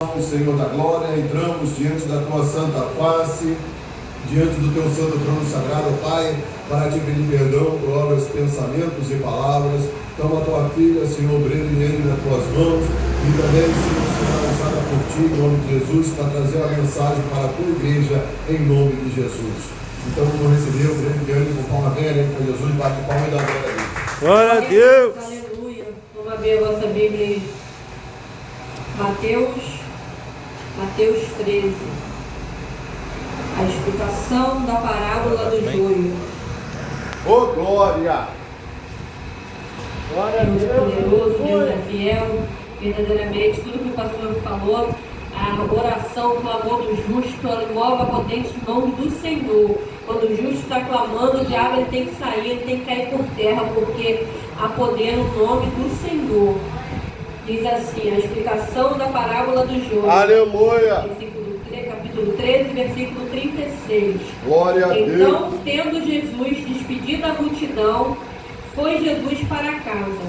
Senhor da glória, entramos diante da tua santa face, diante do teu santo trono sagrado, Pai, para te pedir perdão por obras, pensamentos e palavras. Toma a tua filha, Senhor, brilhe nas tuas mãos e também, Senhor, será usada por ti, em nome de Jesus, para trazer a mensagem para a tua igreja, em nome de Jesus. Então, vamos receber o grande com palma velha para Jesus, bate palma e dá glória a Deus. Glória a Deus! Aleluia! Vamos abrir a vossa Bíblia em Mateus 13. A explicação da parábola do joio. Ô, glória! Glória a Deus! Poderoso, Deus é fiel. Verdadeiramente, tudo que o pastor falou, a oração, o clamor do justo, ela envolve a potente mão do Senhor. Quando o justo está clamando, o diabo ele tem que sair, ele tem que cair por terra, porque há poder no nome do Senhor. Diz assim, a explicação da parábola do joio. Aleluia! Capítulo 13, versículo 36. Glória a Deus! Então, tendo Jesus despedido a multidão, foi Jesus para casa.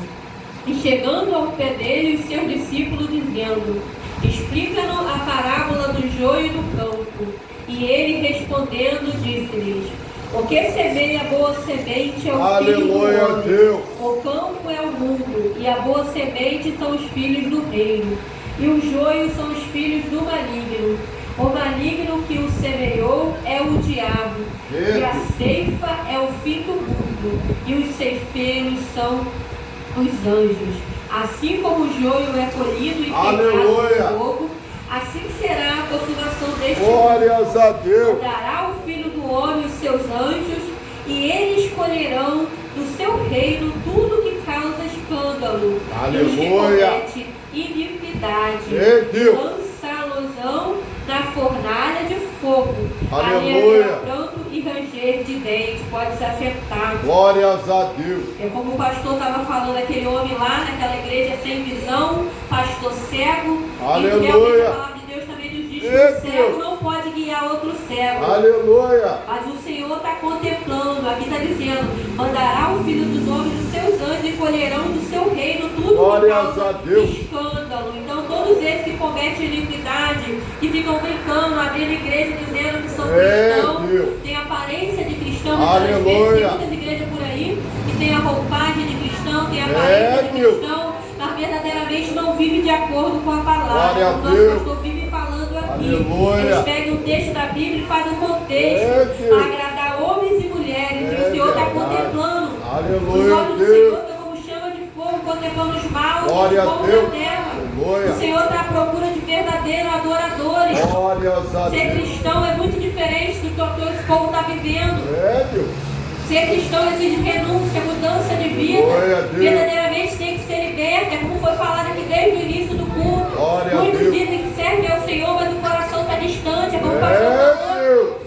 E chegando ao pé dele, os seus discípulos dizendo: explica-nos a parábola do joio e do campo. E ele respondendo disse-lhes: o que semeia a boa semente é o filho do homem. Deus. O campo é o mundo, e a boa semente são os filhos do reino. E o joio são os filhos do maligno. O maligno que o semeou é o diabo. E a ceifa é o fim do mundo. E os ceifeiros são os anjos. Assim como o joio é colhido e queimado no fogo, assim será a consumação deste mundo. Glórias a Deus! Dará o Filho do Homem os seus anjos, e eles colherão do seu reino tudo que causa escândalo. Aleluia. E os que cometem iniquidade, lançá-los-ão na fornalha de fogo. Aleluia. Ali pranto e ranger de dentes, pode ser afetado. Glórias a Deus! É como o pastor estava falando, aquele homem lá naquela igreja sem visão, pastor cego. Aleluia. E realmente a palavra de Deus também nos diz que o cego não pode guiar outro cego. Aleluia! Mas o Senhor está contemplando, aqui está dizendo: mandará o Filho dos Homens dos seus anjos e colherão do seu reino tudo que causa escândalo. Então todos esses que cometem iniquidade, que ficam brincando, abrindo igreja dizendo que são cristãos, têm aparência de cristão, muitas vezes tem muitas igrejas por aí que tem a roupagem de cristão, tem a aparência de cristão, mas verdadeiramente não vive de acordo com a palavra. O nosso pastor vive falando aqui. Eles pegam o texto da Bíblia e fazem um contexto para agradar homens e mulheres. E o Senhor está contemplando. Os olhos do Senhor estão como chama de fogo, contemplando os maus e os bons da terra. O Senhor está à procura de verdadeiros adoradores. Ser cristão é muito diferente do que esse povo está vivendo. Ser cristão exige renúncia, mudança de vida. Verdadeiramente tem que ser liberto. É como foi falado aqui desde o início do culto. Muitos dizem que servem ao Senhor, mas o coração está distante. É como o pastor falou.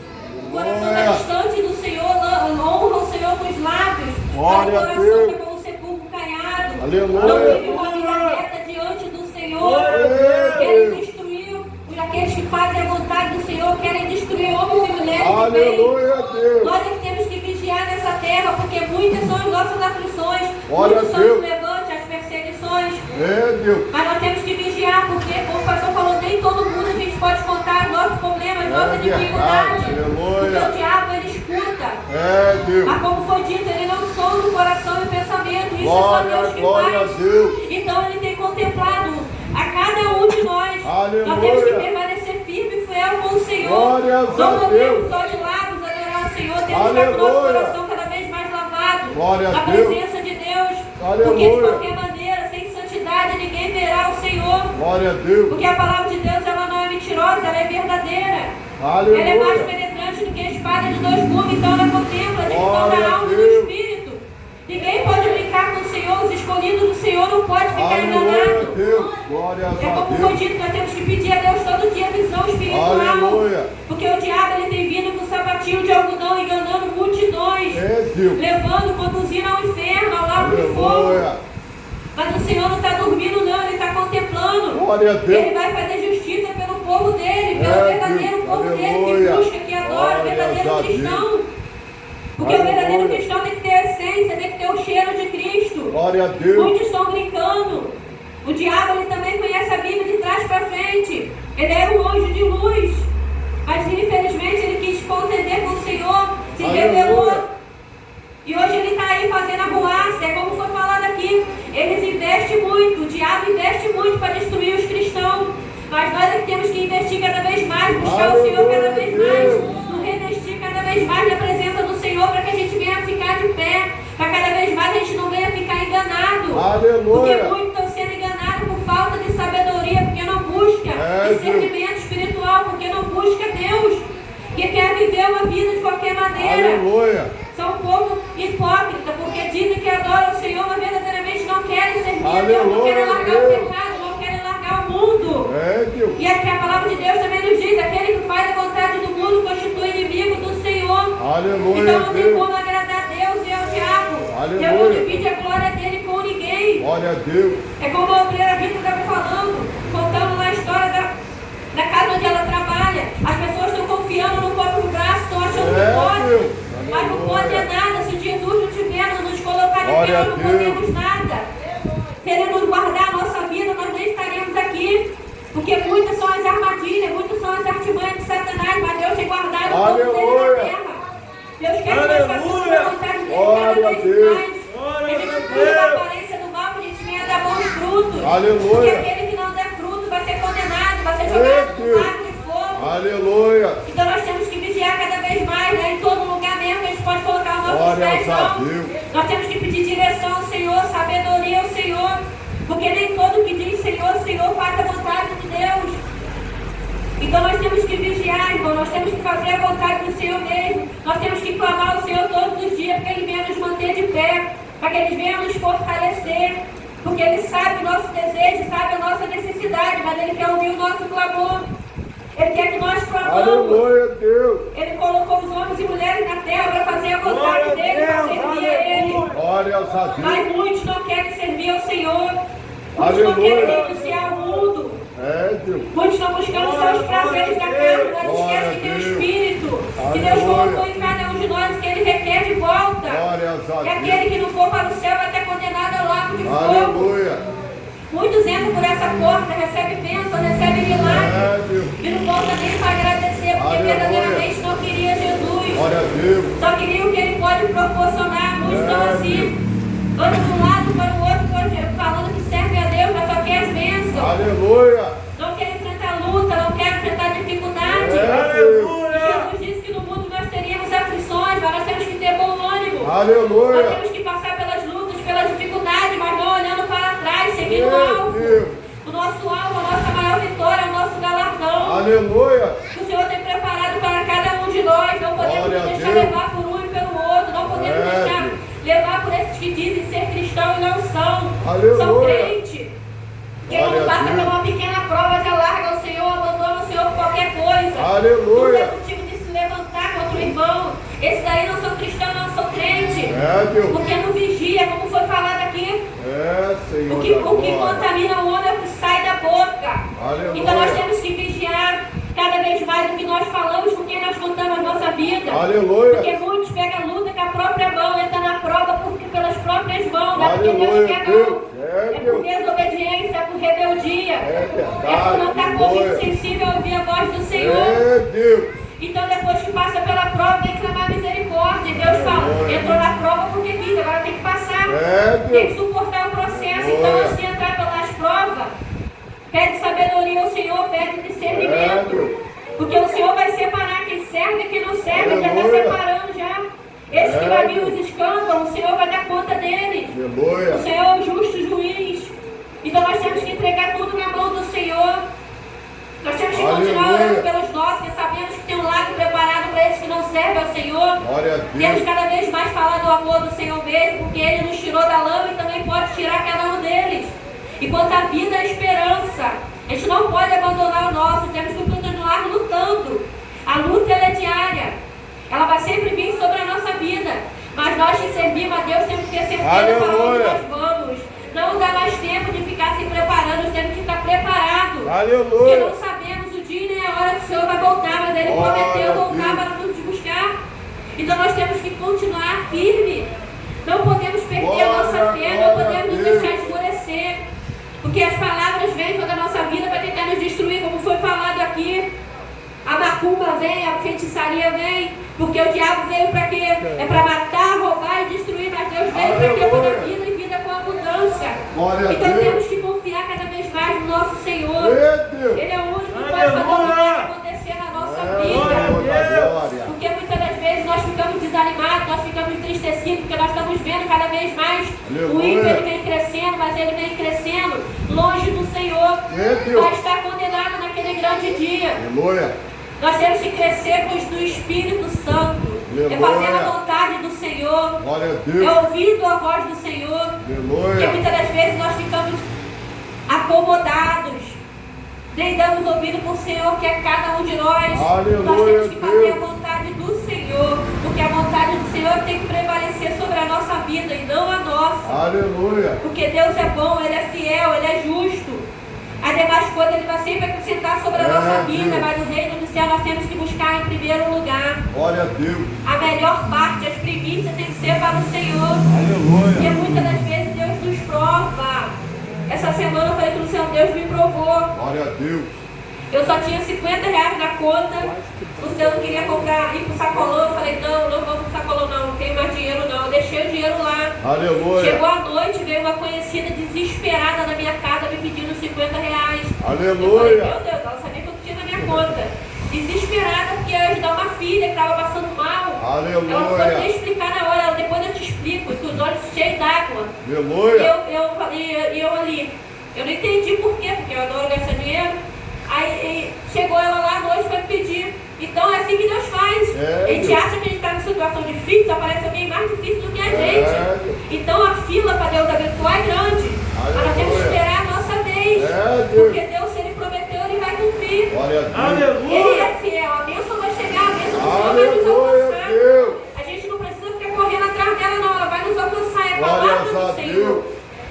O coração está distante do Senhor, honra o Senhor com os lábios. Mas o coração está como um sepulcro caiado. Não vive uma vida reta diante do Senhor. Querem destruir aqueles que fazem a vontade do Senhor, querem destruir homens e mulheres de bem. Nós é que temos que vigiar nessa terra, porque muitas são as nossas aflições, muitos são os levantes, as perseguições. Mas nós temos que vigiar, porque, como o pastor falou, nem todo mundo a gente pode contar nossos problemas, nossas dificuldades. Porque o diabo ele escuta. Mas como foi dito, ele não sonda o coração e o pensamento. Isso é só Deus que faz. Então ele tem contemplado a cada um de nós. Nós temos que permanecer firme e fiel com o Senhor. Não podemos só de lábios adorar o Senhor. Temos que estar com o nosso coração cada vez mais lavado na presença de Deus. Porque de qualquer maneira, sem santidade, ninguém verá o Senhor. Porque a palavra de Deus ela não é mentirosa, ela é verdadeira. Ela é mais penetrante do que a espada de dois gumes. Então ela contempla de toda a alma e do espírito. Ninguém pode brincar com o Senhor, os escolhidos do Senhor não pode ficar enganado. É como foi dito, nós temos que pedir a Deus todo dia visão espiritual. Porque o diabo ele tem vindo com um sapatinho de algodão, enganando multidões, levando, conduzindo ao inferno, ao lago de fogo. Mas o Senhor não está dormindo não, Ele está contemplando. Ele vai fazer justiça pelo povo dele, pelo verdadeiro povo dele, que busca, que adora, o verdadeiro cristão. Porque o verdadeiro cristão tem que ter a essência, tem que ter o cheiro de Cristo. Glória a Deus. Muitos estão brincando. O diabo, ele também conhece a Bíblia de trás para frente. Ele era um anjo de luz. Mas infelizmente ele quis contender com o Senhor, se rebelou. E hoje ele está aí fazendo a boaça. É como foi falado aqui. Eles investem muito, o diabo investe muito para destruir os cristãos. Mas nós é que temos que investir cada vez mais, buscar o Senhor cada vez mais, nos revestir cada vez mais da presença do Senhor, para que a gente venha ficar de pé, para cada vez mais a gente não venha ficar enganado. Aleluia. Porque muitos estão sendo enganados por falta de sabedoria, porque não busca discernimento espiritual, porque não busca Deus, que quer viver uma vida de qualquer maneira. Aleluia. São um povo hipócrita, porque dizem que adoram o Senhor, mas verdadeiramente não querem servir a Deus, não querem largar o pecado, não querem largar o mundo. E aqui a palavra de Deus também nos diz: aquele que faz a vontade do mundo constitui inimigo do Senhor. Aleluia. Então não tem como agradar a Deus e ao diabo. Deus não divide a glória dele com ninguém. Glória a Deus. É como a obreira Rita estava falando, contando lá a história da casa onde ela trabalha. As pessoas estão confiando no próprio braço, estão achando que pode. Mas não pode é nada. Se Jesus não tiver, não nos colocar de pé, nós não podemos nada. Queremos guardar a nossa vida, nós nem estaremos aqui. Porque muitas são as armadilhas, muitas são as artimanhas de Satanás, mas Deus tem guardado o povo dele na terra. Deus quer que nós façamos a vontade dele cada vez mais. Que a gente cuide da aparência do mal, que a gente venha dar bons frutos. Porque aquele que não der fruto vai ser condenado, vai ser jogado no lago de fogo. Aleluia. Então nós temos que vigiar cada vez mais, né? Em todo lugar mesmo que a gente pode colocar o nosso pé. Nós temos que pedir direção ao Senhor, sabedoria ao Senhor. Porque nem todo que diz Senhor, Senhor faz a vontade de Deus. Então nós temos que vigiar, irmão. Nós temos que fazer a vontade do Senhor mesmo. Nós temos que clamar ao Senhor todos os dias, para que Ele venha nos manter de pé, para que Ele venha nos fortalecer. Porque Ele sabe o nosso desejo, sabe a nossa necessidade, mas Ele quer ouvir o nosso clamor. Ele quer que nós clamamos. Aleluia, Deus. Ele colocou os homens e mulheres na terra para fazer a vontade dele, para servir a Ele. Glória a Deus. Mas muitos não querem servir ao Senhor. Muitos não querem renunciar ao mundo. Muitos estão buscando só os prazeres da carne, mas esquecem que tem o Espírito, que Deus colocou em cada um de nós, que Ele requer de volta. E aquele que não for para o céu vai ter condenado ao lago de fogo. Muitos entram por essa porta, recebem bênção, recebem milagre, e não voltam nem para agradecer, porque verdadeiramente não queria Jesus. Só queria o que Ele pode proporcionar. Muitos estão assim, andam de um lado para o outro, falando que serve a Deus, mas só quer as bênçãos. Aleluia. Não quer enfrentar luta, não quer enfrentar dificuldade. Jesus disse que no mundo nós teríamos aflições, mas nós temos que ter bom ânimo. Aleluia. Nós temos que passar pelas lutas, pelas dificuldades, mas não olhando para trás, seguindo o alvo. O nosso alvo, a nossa maior vitória, o nosso galardão. Aleluia. O Senhor tem preparado para cada um de nós. Não podemos nos deixar levar por um e pelo outro. Não podemos deixar levar por esses que dizem ser cristão e não são. São crentes. Quem não passa por uma pequena prova já larga o Senhor, abandona o Senhor por qualquer coisa. Aleluia. Não é motivo de se levantar contra o irmão. Esse daí não sou cristão, não sou crente. Porque não vigia, como foi falado aqui. Senhor. O que contamina o homem é o que sai da boca. Aleluia. Então nós temos que vigiar cada vez mais o que nós falamos, com quem nós contamos a nossa vida. Aleluia. Porque muitos pegam a luta com a própria mão, entram na prova pelas próprias mãos, não é porque Deus quer não. É por desobediência, é por rebeldia. É por não estar ouvindo sensível a ouvir a voz do Senhor. Então depois que passa pela prova, tem que clamar misericórdia. Deus fala, entrou na prova porque quis, agora tem que passar. Tem que suportar o processo. Então antes de entrar pelas provas, pede sabedoria ao Senhor, pede discernimento. Porque o Senhor vai separar quem serve e quem não serve. Ele já está separando já. Esse que vai vir os escândalos, o Senhor vai dar conta dele. O Senhor é o justo juiz. Então nós temos que entregar tudo na mão do Senhor. Nós temos que continuar orando pelos nossos, que sabemos que tem um lago preparado para esses que não servem ao Senhor. Temos cada vez mais falado do amor do Senhor mesmo, porque Ele nos tirou da lama e também pode tirar cada um deles. E quanto à vida, a esperança. A gente não pode abandonar o nosso, temos que continuar lutando. A luta ela é diária. Ela vai sempre vir sobre a nossa vida. Mas nós que servimos a Deus temos que ter certeza para onde nós vamos. Não dá mais tempo de ficar se preparando, temos que estar preparados. Porque não sabemos o dia nem a hora que o Senhor vai voltar, mas Ele prometeu voltar para nos buscar. Então nós temos que continuar firme. Não podemos perder a nossa fé, não podemos nos deixar esmorecer. Porque as palavras vêm toda a nossa vida para tentar nos destruir, como foi falado aqui. A macumba vem, a feitiçaria vem, porque o diabo veio para quê? É para matar, roubar e destruir, mas Deus veio para quê? Para dar vida e vida com abundância. Então temos que confiar cada vez mais no nosso Senhor. Ele é o único que pode fazer o que acontecer na nossa vida. Porque muitas das vezes nós ficamos desanimados, nós ficamos entristecidos, porque nós estamos vendo cada vez mais o ímpio, ele vem crescendo, mas ele vem crescendo longe do Senhor. Vai estar condenado naquele grande dia. Nós temos que crescer do Espírito Santo. É fazer a vontade do Senhor. É ouvindo a voz do Senhor. Porque muitas das vezes nós ficamos acomodados. Nem damos ouvido para o Senhor, que é cada um de nós. Nós temos que fazer a vontade do Senhor. Porque a vontade do Senhor tem que prevalecer sobre a nossa vida e não a nossa. Porque Deus é bom, Ele é fiel, Ele é justo. As demais coisas Ele vai sempre acrescentar sobre a nossa vida, mas no reino do céu nós temos que buscar em primeiro lugar. Glória a Deus. A melhor parte, as primícias, tem que ser para o Senhor. Porque muitas das vezes Deus nos prova. Essa semana eu falei que o Senhor Deus me provou. Glória a Deus. Eu só tinha 50 reais na conta. O Senhor queria comprar, ir para o sacolão. Eu falei, não vou para o sacolão não tenho mais dinheiro não. Eu deixei o dinheiro lá. Aleluia. Chegou a noite, veio uma conhecida desesperada na minha casa me pedindo 50 reais. Aleluia. Eu falei, meu Deus, ela sabia que eu tinha na minha conta. Desesperada porque eu ia ajudar uma filha que estava passando mal. Aleluia. Ela não podia explicar na hora, ela, depois eu te explico, com os olhos cheios d'água. Aleluia. E eu ali, eu não entendi por quê, porque eu adoro gastar dinheiro. Aí chegou ela lá à noite para pedir. Então é assim que Deus faz. A gente acha que a gente está em situação difícil, aparece alguém mais difícil do que a gente. Então a fila para Deus abençoar é grande. Mas nós temos que esperar a nossa vez. Porque Deus, se Ele prometeu, Ele vai cumprir. Ele é fiel. A bênção vai chegar, a bênção do Senhor vai nos alcançar. A gente não precisa ficar correndo atrás dela, não. Ela vai nos alcançar. É a palavra do Senhor.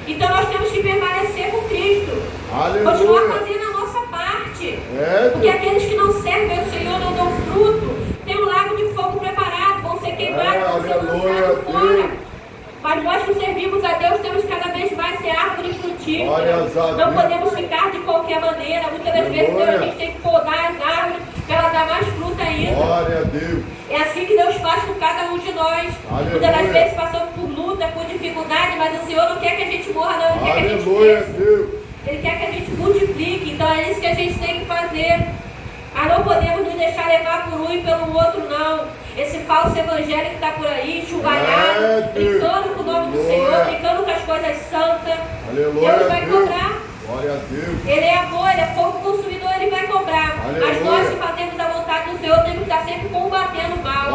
Então nós temos que permanecer com Cristo. Continuar fazendo a nossa parte. Porque aqueles que não servem ao Senhor não dão fruto. Tem um lago de fogo preparado, vão ser queimados, vão ser lançados fora. Mas nós que servimos a Deus temos cada vez mais ser árvores frutíferas. Não podemos ficar de qualquer maneira. Muitas das vezes Deus, a gente tem que podar as árvores para ela dar mais fruta ainda. Glória a Deus. É assim que Deus faz com cada um de nós. Muitas das vezes passamos por luta, por dificuldade, mas o Senhor não quer que a gente morra, não. Ele quer que a gente cresça. Ele quer que a gente multiplique. Então é isso que a gente tem que fazer. Mas não podemos nos deixar levar por um e pelo outro, não. Esse falso evangelho que está por aí, chuvalhado, brincando com o nome do Senhor, brincando com as coisas santas. Deus vai cobrar. Glória a Deus. Ele é amor, Ele é fogo consumidor, Ele vai cobrar. Mas nós que fazemos a vontade do Senhor temos que estar sempre combatendo o mal.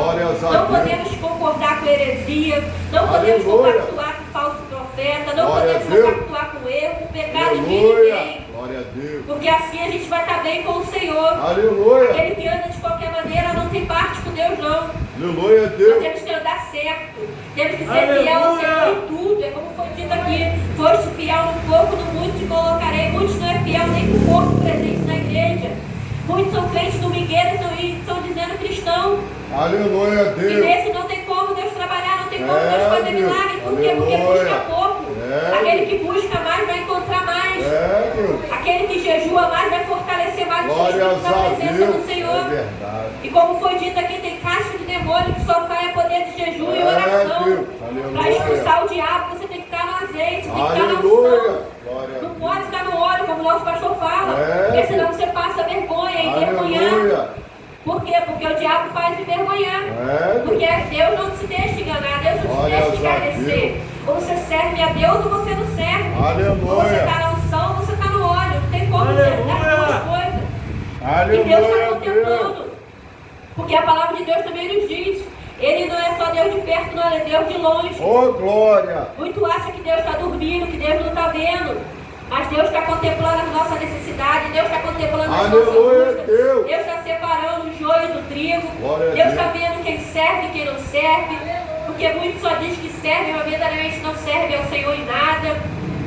Não podemos concordar com heresia, não podemos compactuar com falso profeta, não podemos compactuar com erro, com pecado de ninguém. Glória a Deus. Porque assim a gente vai estar bem com o Senhor. Aleluia. Aquele que anda de qualquer maneira não tem parte com Deus, não. Aleluia, Nós Deus. temos que andar certo. Temos que ser fiel ao Senhor em tudo. É como foi dito aqui. Foste fiel no pouco, no muito te colocarei. Muitos não é fiel nem com o corpo presente na igreja. Muitos são crentes domingueiros e estão dizendo cristão. Aleluia, Deus. E nesse não tem como Deus trabalhar, não tem como Deus fazer milagre. Por quê? Porque busca pouco. Aquele que busca mais vai encontrar mais. Aquele que jejua mais vai fortalecer mais o espírito da presença do Senhor. E como foi dito aqui, tem caixa de demônio que só vai a poder de jejum e oração. Para expulsar o diabo, você tem que estar no azeite, tem que estar na unção. Não pode estar no óleo, como o nosso pastor fala. Porque senão você passa vergonha e envergonhar. Por quê? Porque o diabo faz envergonhar. Porque Deus não te deixa enganar, Deus não te deixa esclarecer. Ou você serve a Deus ou você não serve. Ou você está na unção ou você está no óleo. Não tem como você dar as duas coisas. E Deus está contemplando. Porque a palavra de Deus também nos diz. Ele não é só Deus de perto, não, ele é Deus de longe. Oh, glória! Muito acha que Deus está dormindo, que Deus não está vendo. Mas Deus está contemplando a nossa necessidade, Deus está contemplando as nossas buscas. Deus está separando o joio do trigo. Deus está vendo quem serve e quem não serve. Porque muitos só dizem que servem, mas verdadeiramente não servem ao Senhor em nada.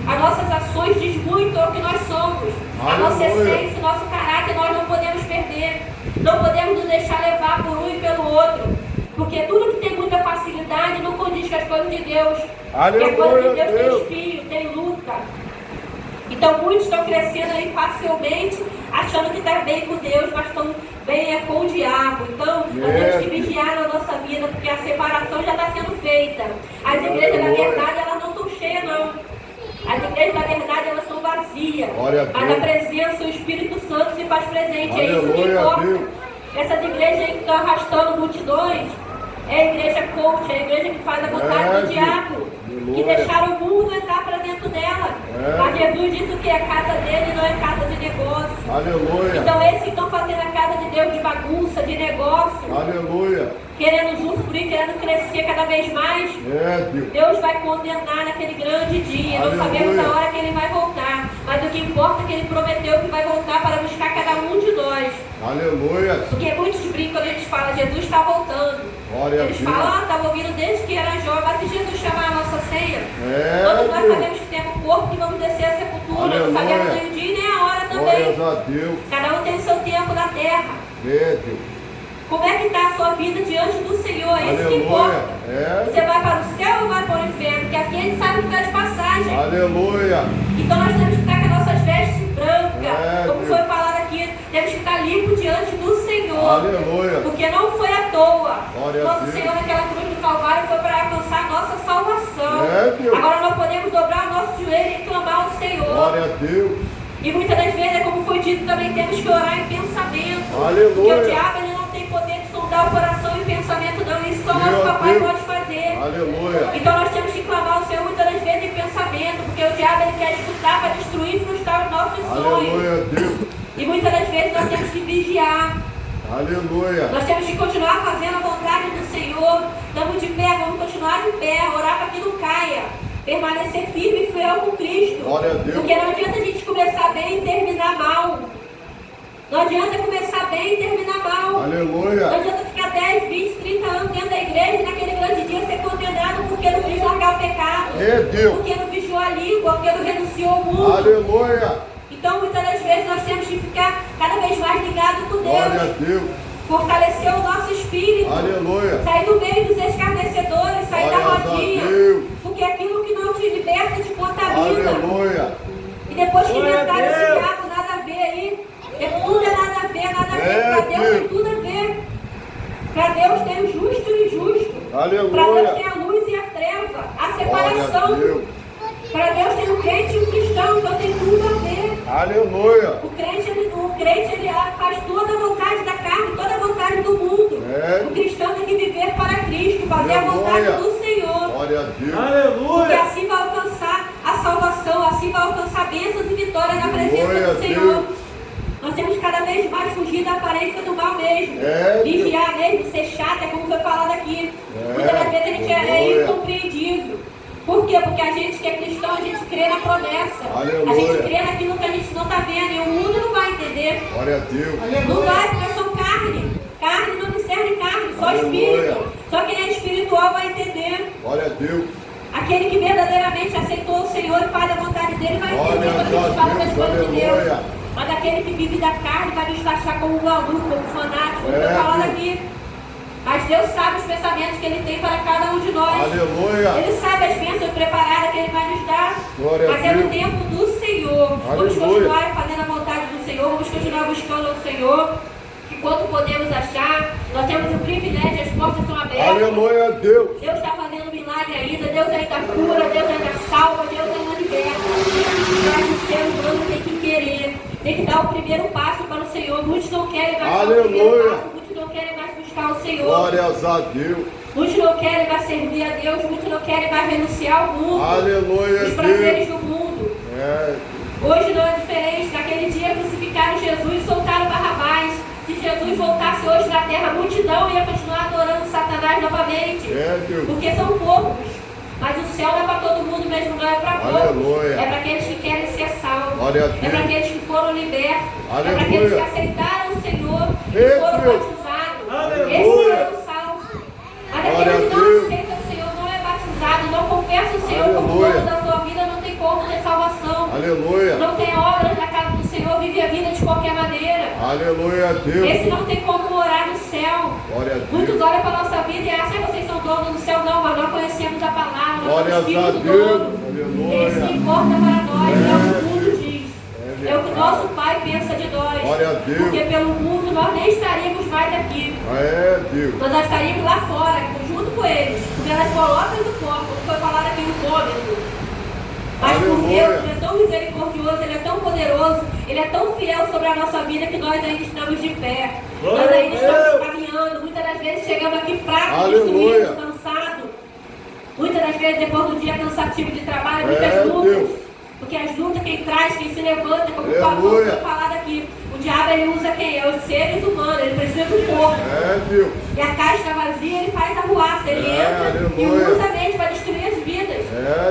As nossas ações diz muito ao que nós somos. A nossa essência, o nosso caráter, nós não podemos perder. Não podemos nos deixar levar por um e pelo outro. Porque tudo que tem muita facilidade não condiz com as coisas de Deus. Porque as coisas de Deus tem espinho, tem luta. Então muitos estão crescendo aí facilmente, achando que está bem com Deus, mas estão bem com o diabo. Então nós temos que vigiar na nossa vida, porque a separação já está sendo feita. As igrejas da verdade, elas não estão cheias não. As igrejas da verdade, elas estão vazias. Mas a presença, o Espírito Santo se faz presente. É isso que importa. Essas igrejas aí que estão arrastando multidões, é a igreja coach, é a igreja que faz a vontade do diabo. Que deixaram o mundo entrar para dentro dela. Mas Jesus disse que a casa dele não é casa de negócio. Aleluia. Então esses que estão fazendo a casa de Deus de bagunça, de negócio. Aleluia. Querendo usufruir, querendo crescer cada vez mais. Deus vai condenar naquele grande dia. Não sabemos a hora que ele vai voltar. Mas o que importa é que ele prometeu que vai voltar para buscar cada um de nós. Aleluia. Porque muitos brincam quando a gente fala, Jesus está voltando. Eles falam, estava ouvindo desde que era jovem, mas se Jesus chamar a nossa ceia, todos nós sabemos que temos um corpo que vamos descer a sepultura, não sabemos nem o dia nem a hora também. Cada um tem o seu tempo na terra. Como é que está a sua vida diante do Senhor? É isso que importa. Você vai para o céu ou vai para o inferno? Porque aqui a gente sabe que está de passagem. Aleluia. Então nós temos que estar com as nossas vestes brancas. Como foi falado aqui, temos que estar limpos diante do Senhor. Aleluia. Porque não foi à toa. Nosso Senhor naquela cruz do Calvário foi para alcançar a nossa salvação. Agora nós podemos dobrar o nosso joelho e clamar ao Senhor. Glória a Deus. E muitas das vezes, como foi dito, também temos que orar em pensamento. Aleluia. Porque o diabo ele não tem poder de sondar o coração e pensamento, não. Isso só nosso papai pode fazer. Aleluia. Então nós temos que clamar ao Senhor muitas das vezes em pensamento, porque o diabo ele quer escutar para destruir e frustrar os nossos sonhos. Aleluia, Deus. E muitas das vezes nós temos que vigiar. Aleluia. Nós temos que continuar fazendo a vontade do Senhor. Estamos de pé, vamos continuar de pé, orar para que não caia. Permanecer firme e fiel com Cristo. Glória a Deus. Porque não adianta a gente começar bem e terminar mal. Não adianta começar bem e terminar mal. Aleluia. Não adianta ficar 10, 20, 30 anos dentro da igreja e naquele grande dia ser condenado porque não quis largar o pecado. Porque não vigiou a língua, porque não renunciou ao mundo. Aleluia. Então muitas das vezes nós temos que ficar cada vez mais ligados com Deus. Glória a Deus. Fortalecer o nosso espírito. Aleluia. Sair do meio dos escarnecedores, sair da rodinha. Porque aquilo que não te liberta te contamina. Aleluia. E depois que inventaram esse diabo, nada a ver aí. Tudo é nada a ver, nada a ver. Para Deus tem tudo a ver. Para Deus tem o justo e o injusto. Aleluia. Para Deus tem a luz e a treva, a separação. Para Deus tem o crente e o cristão, então tem tudo a ver. Aleluia. O crente ele faz toda a vontade da carne, toda a vontade do mundo. O cristão tem que viver para Cristo, fazer a vontade do Senhor. Glória a Deus. Aleluia. Porque assim vai alcançar a salvação, assim vai alcançar bênçãos e vitória na presença do Senhor. Nós temos cada vez mais fugir da aparência do mal mesmo. Vigiar mesmo, ser chato, é como foi falado aqui. Muitas das vezes a gente é incompreendível. Por quê? Porque a gente que é cristão, a gente crê na promessa. Aleluia. A gente crê naquilo que a gente não está vendo. E o mundo não vai entender. Glória a Deus. Não vai, porque são carne. Carne não discerne carne, só espírito. Só quem é espiritual vai entender. Glória a Deus. Aquele que verdadeiramente aceitou o Senhor e faz a vontade dele vai entender quando a gente fala das coisas de Deus. Mas aquele que vive da carne vai nos taxar como maluco, como fanático, como eu estou falando aqui. Mas Deus sabe os pensamentos que Ele tem para cada um de nós. Aleluia. Ele sabe as bênçãos preparadas que Ele vai nos dar. Glória mas é no tempo do Senhor. Vamos continuar fazendo a vontade do Senhor. Vamos continuar buscando o Senhor. Enquanto podemos achar, nós temos o privilégio, as portas estão abertas. Aleluia, Deus. Deus está fazendo milagre ainda. Deus ainda cura, Deus ainda salva, Deus ainda liberta. Mas o ser humano tem que querer. Tem que dar o primeiro passo para o Senhor. Muitos não querem mais dar o primeiro passo. Muitos não querem mais buscar o Senhor. Glórias a Deus. Muitos não querem mais servir a Deus. Muitos não querem mais renunciar ao mundo. Aleluia, os prazeres do mundo. É. Hoje não é diferente. Naquele dia crucificaram Jesus e soltaram Barrabás. Se Jesus voltasse hoje na terra, a multidão ia continuar adorando Satanás novamente. Porque são poucos. Mas o céu não é para todo mundo mesmo, não é para poucos. É para aqueles que querem ser salvos. É para aqueles que foram libertos. É para aqueles que aceitaram o Senhor e foram batizados. Esses serão salvos. Mas aquele que não aceita o Senhor, não é batizado, não confessa o Senhor como dono da sua vida, não tem como ter salvação. Aleluia. Não tem obras na casa do Senhor, vive a vida de qualquer maneira. Aleluia, Deus. Esse não tem como morar no céu. Glória a Deus. Muitos olham para a nossa vida e acham que vocês são donos do céu. Não, mas nós conhecemos a palavra, nós Glória somos filhos a do Deus. dono. Aleluia. Esse que importa para nós, não é o mundo, o que nosso Pai pensa de nós. Glória a Deus. Porque pelo mundo nós nem estaríamos mais aqui. É, Deus. Nós estaríamos lá fora, junto com eles. Porque elas colocam do corpo, como foi falado aqui no cômodo. Mas por Deus, Ele é tão misericordioso, Ele é tão poderoso, Ele é tão fiel sobre a nossa vida que nós ainda estamos de pé. Nós ainda estamos caminhando. Muitas das vezes chegamos aqui fracos, destruídos, cansados. Muitas das vezes, depois do dia cansativo de trabalho, muitas lutas. Deus. Porque as lutas, quem traz, quem se levanta, como foi falado aqui, o diabo ele usa quem? É os seres humanos, ele precisa do corpo. Deus. E a caixa está vazia, ele faz a ruaça, ele entra e usa a mente para destruir as vidas.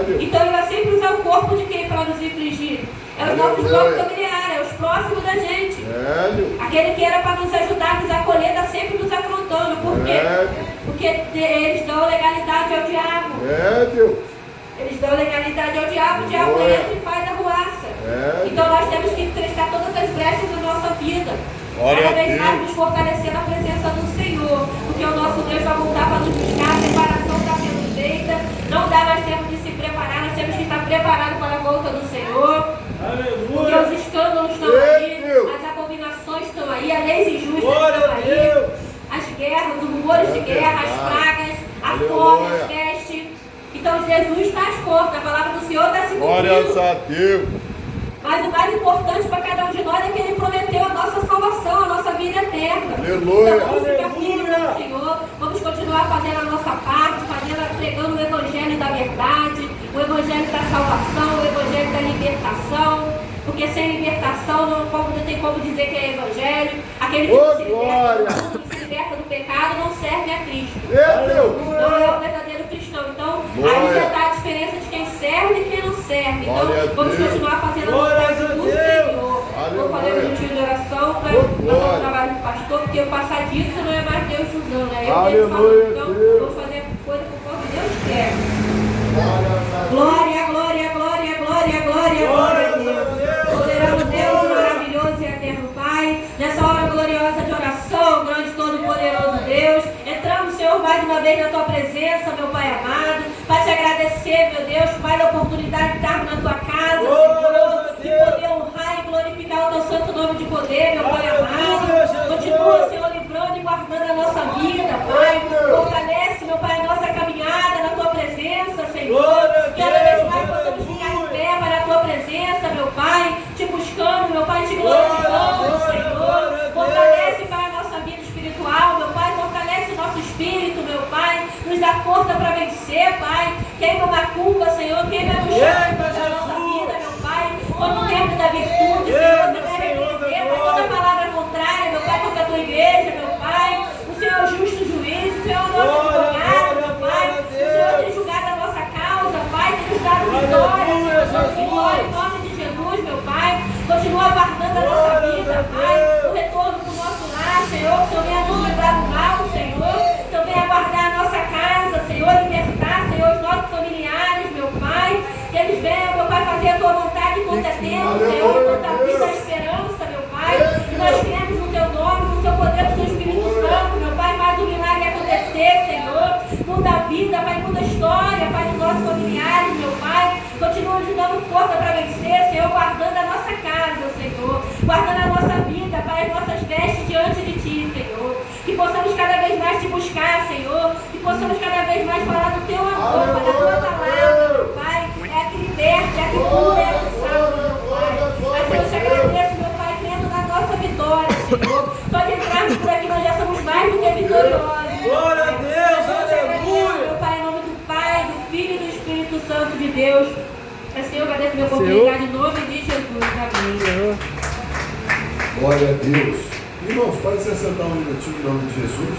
Deus. Então ele vai sempre usar o corpo de quem para nos infligir? É os nossos próprios familiares, é os próximos da gente. Deus. Aquele que era para nos ajudar, nos acolher, está sempre nos afrontando. Por quê? Porque eles dão legalidade ao diabo. Deus. Eles dão legalidade ao diabo, o diabo entra e faz a ruaça. Então nós temos que prestar todas as brechas da nossa vida. Cada vez mais nos fortalecer na presença do Senhor. Porque o nosso Deus vai voltar para nos buscar, a preparação está sendo feita. Não dá mais tempo de se preparar, nós temos que estar preparados para a volta do Senhor. Porque os escândalos estão aí, as abominações estão aí, as leis injustas estão aí. As guerras, os rumores de guerra, as pragas, a fome, as pestes. Então Jesus está às portas, a palavra do Senhor está se cumprindo. Glória a Deus. Mas o mais importante para cada um de nós é que Ele prometeu a nossa salvação, a nossa vida eterna. Aleluia. Então vamos ficar firmes no Senhor, vamos continuar fazendo a nossa parte, pregando o Evangelho da verdade, o Evangelho da salvação, o Evangelho da libertação. Porque sem libertação não tem como dizer que é Evangelho. Aquele que se liberta do pecado não serve a Cristo. Não é o verdadeiro cristão. Então, aí já está a diferença de quem serve e quem não serve. Então, vamos continuar fazendo a vontade do Senhor. Vou fazer um minutinho de oração para fazer o trabalho do pastor, porque o passar disso não é mais Deus usando, é eu que falo. Então, vou fazer coisa conforme Deus quer. Glória, glória, glória, glória, glória, glória a Deus. Poderoso Deus, maravilhoso e eterno Pai, nessa hora gloriosa de oração, grande todo-poderoso Deus, entramos, Senhor, mais uma vez na Tua presença, meu Pai amado, para te agradecer, meu Deus, Pai, da oportunidade de estarmos na Tua casa, Senhor, de poder honrar e glorificar o Teu santo nome de poder, meu Pai amado. Continua, Senhor, livrando e guardando a nossa vida, Pai. Fortalece, meu Pai, a nossa caminhada na Tua presença, Senhor. Cada vez mais possamos ficar em pé para a Tua presença, meu Pai, te buscando, meu Pai, te glorificando, Senhor. Fortalece, Pai, a nossa vida espiritual, meu Pai, fortalece o nosso espírito, meu Pai, nos dá força para vencer, Pai. Queima a macumba, Senhor, queima a bruxaria da nossa vida, meu Pai. Todo o tempo da virtude, Senhor, toda palavra contrária, meu Pai, contra a Tua igreja, meu Pai. O Senhor é o justo juiz, o Senhor é o nosso advogado, meu Pai. O Senhor tem julgado a nossa causa, Pai, tem nos dado vitória, em nome de Jesus, meu Pai. Continua guardando a nossa vida, Pai. O retorno para o nosso lar, Senhor. Que o Senhor venha nos livrar do mal, Senhor. Que o Senhor venha guardar a nossa casa, Senhor. Libertar, Senhor, os nossos familiares, meu Pai. Que eles venham, meu Pai, fazer a Tua vontade enquanto é tempo, Senhor. Enquanto a vida, a esperança, meu Pai. E nós cremos no Teu nome, no Seu poder, no Seu Espírito Santo, meu Pai. Faz o milagre acontecer, Senhor. Muda a vida, Pai. Muda a história, Pai, dos nossos familiares, meu Pai. Continua nos dando força para vencer, Senhor. Guardando a nossa casa, Senhor. Guardando a nossa vida, Pai. As nossas vestes diante de Ti, Senhor. Que possamos cada vez mais Te buscar, Senhor. Que possamos cada vez mais falar do Teu amor, Pai, da Tua palavra, meu Pai. É a que liberta, é a que cura, é a que salva, meu Pai. Mas eu te agradeço, meu Pai, crendo na nossa vitória, Senhor. Só de entrarmos por aqui nós já somos mais do que vitoriosos. Glória a Deus, aleluia. Meu Pai, em nome do Pai, do Filho e do Espírito Santo de Deus. Senhor, agradeço a minha oportunidade em nome de Jesus. Amém. Glória a Deus. Irmãos, pode se assentar um minutinho em nome de Jesus.